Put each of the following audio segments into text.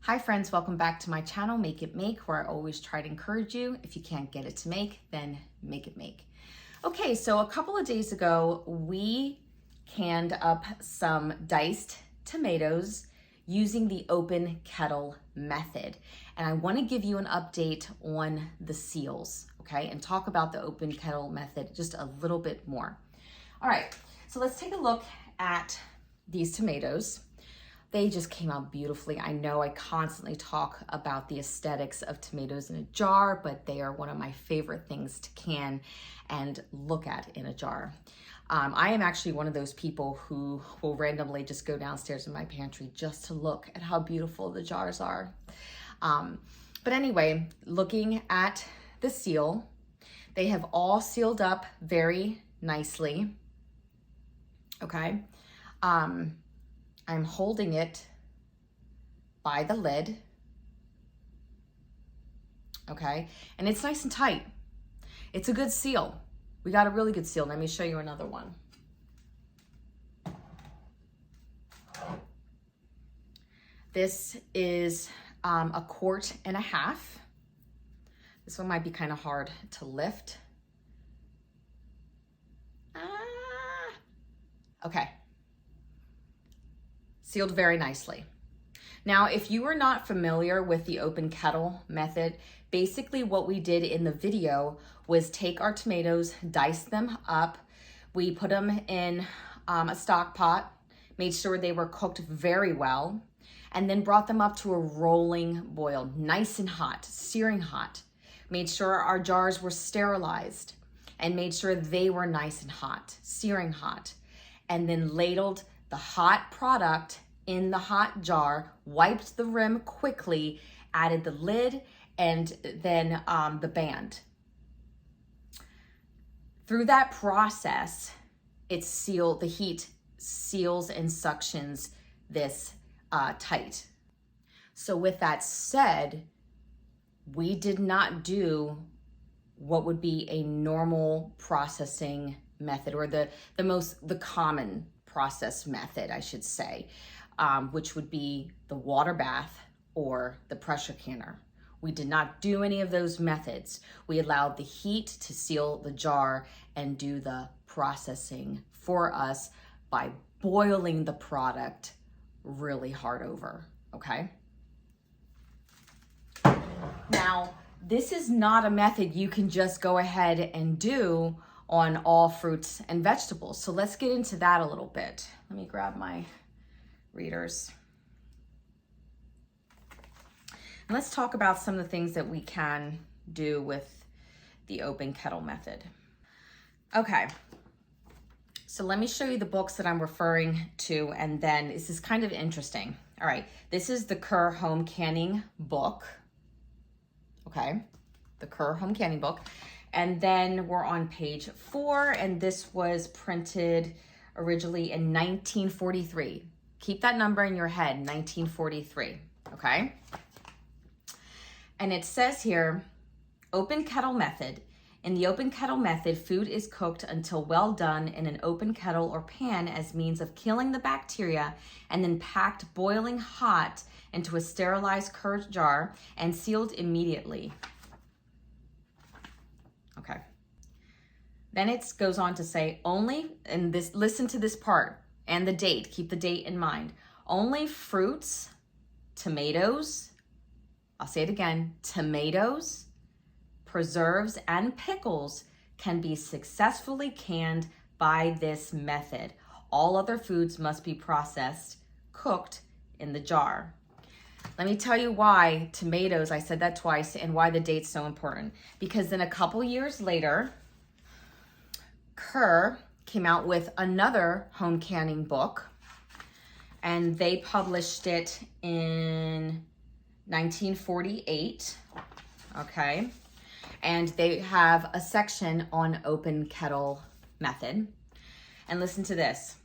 Hi friends, welcome back to my channel, Make It Make, where I always try to encourage you. If you can't get it to make, then make it make. Okay, so a couple of days ago, we canned up some diced tomatoes using the open kettle method. And I wanna give you an update on the seals, okay? And talk about the open kettle method just a little bit more. All right, so let's take a look at these tomatoes. They just came out beautifully. I know I constantly talk about the aesthetics of tomatoes in a jar, but they are one of my favorite things to can and look at in a jar. I am actually one of those people who will randomly just go downstairs in my pantry just to look at how beautiful the jars are. But anyway, looking at the seal, they have all sealed up very nicely, okay? I'm holding it by the lid, okay? And it's nice and tight. It's a good seal. We got a really good seal. Let me show you another one. This is a 1.5 quarts. This one might be kind of hard to lift. Okay. Sealed very nicely. Now, if you are not familiar with the open kettle method, basically what we did in the video was take our tomatoes, dice them up. We put them in a stock pot, made sure they were cooked very well, and then brought them up to a rolling boil, nice and hot, searing hot. Made sure our jars were sterilized and made sure they were nice and hot, searing hot, and then ladled the hot product in the hot jar, wiped the rim quickly, added the lid, and then the band. Through that process, it's sealed, the heat seals and suctions this tight. So with that said, we did not do what would be a normal processing method, or the common process method, I should say, which would be the water bath or the pressure canner. We did not do any of those methods. We allowed the heat to seal the jar and do the processing for us by boiling the product really hard over, okay? Now, this is not a method you can just go ahead and do on all fruits and vegetables. So let's get into that a little bit. Let me grab my readers. And let's talk about some of the things that we can do with the open kettle method. Okay, so let me show you the books that I'm referring to, and then this is kind of interesting. All right, this is the Kerr Home Canning book. Okay, the Kerr Home Canning book. And then we're on page 4, and this was printed originally in 1943. Keep that number in your head, 1943, okay? And it says here, open kettle method. In the open kettle method, food is cooked until well done in an open kettle or pan as means of killing the bacteria, and then packed boiling hot into a sterilized curd jar and sealed immediately. Okay. Then it goes on to say only, and this, listen to this part and the date, keep the date in mind. Only fruits, tomatoes, I'll say it again, tomatoes, preserves, and pickles can be successfully canned by this method. All other foods must be processed, cooked in the jar. Let me tell you why tomatoes, I said that twice, and why the date's so important. Because then a couple years later, Kerr came out with another home canning book, and they published it in 1948, okay? And they have a section on open kettle method. And listen to this.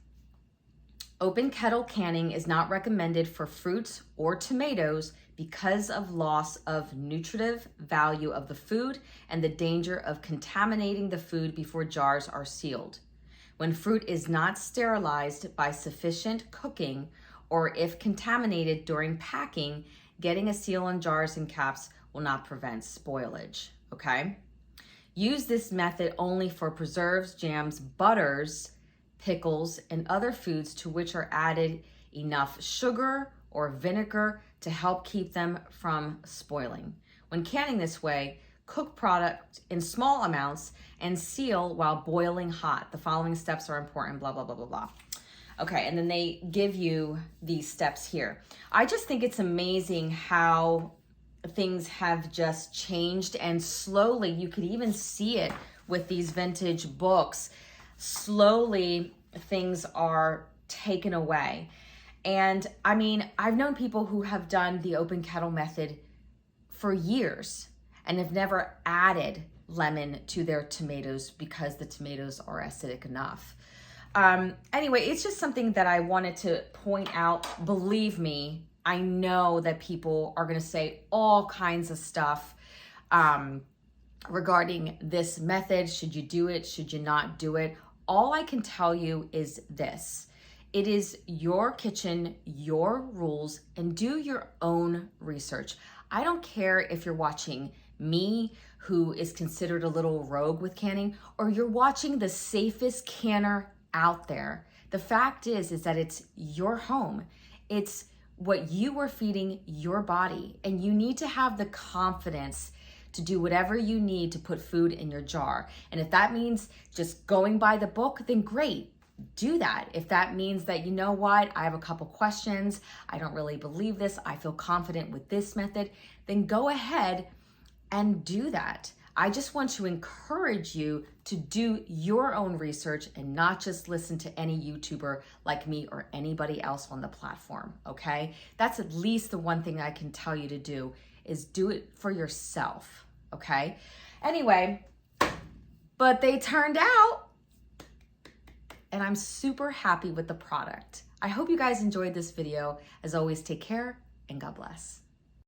Open kettle canning is not recommended for fruits or tomatoes because of loss of nutritive value of the food and the danger of contaminating the food before jars are sealed. When fruit is not sterilized by sufficient cooking, or if contaminated during packing, getting a seal on jars and caps will not prevent spoilage, okay? Use this method only for preserves, jams, butters, pickles, and other foods to which are added enough sugar or vinegar to help keep them from spoiling. When canning this way, cook product in small amounts and seal while boiling hot. The following steps are important, blah, blah, blah, blah, blah. Okay, and then they give you these steps here. I just think it's amazing how things have just changed, and slowly, you could even see it with these vintage books. Slowly, things are taken away. And I mean, I've known people who have done the open kettle method for years and have never added lemon to their tomatoes because the tomatoes are acidic enough. Anyway, it's just something that I wanted to point out. Believe me, I know that people are going to say all kinds of stuff regarding this method. Should you do it? Should you not do it? All I can tell you is this. It is your kitchen, your rules, and do your own research. I don't care if you're watching me, who is considered a little rogue with canning, or you're watching the safest canner out there. The fact is that it's your home. It's what you are feeding your body, and you need to have the confidence to do whatever you need to put food in your jar. And if that means just going by the book, then great. Do that. If that means that, you know what, I have a couple questions, I don't really believe this, I feel confident with this method, then go ahead and do that. I just want to encourage you to do your own research and not just listen to any YouTuber like me or anybody else on the platform, okay? That's at least the one thing I can tell you to do, is do it for yourself, okay? Anyway, but they turned out, and I'm super happy with the product. I hope you guys enjoyed this video. As always, take care and God bless.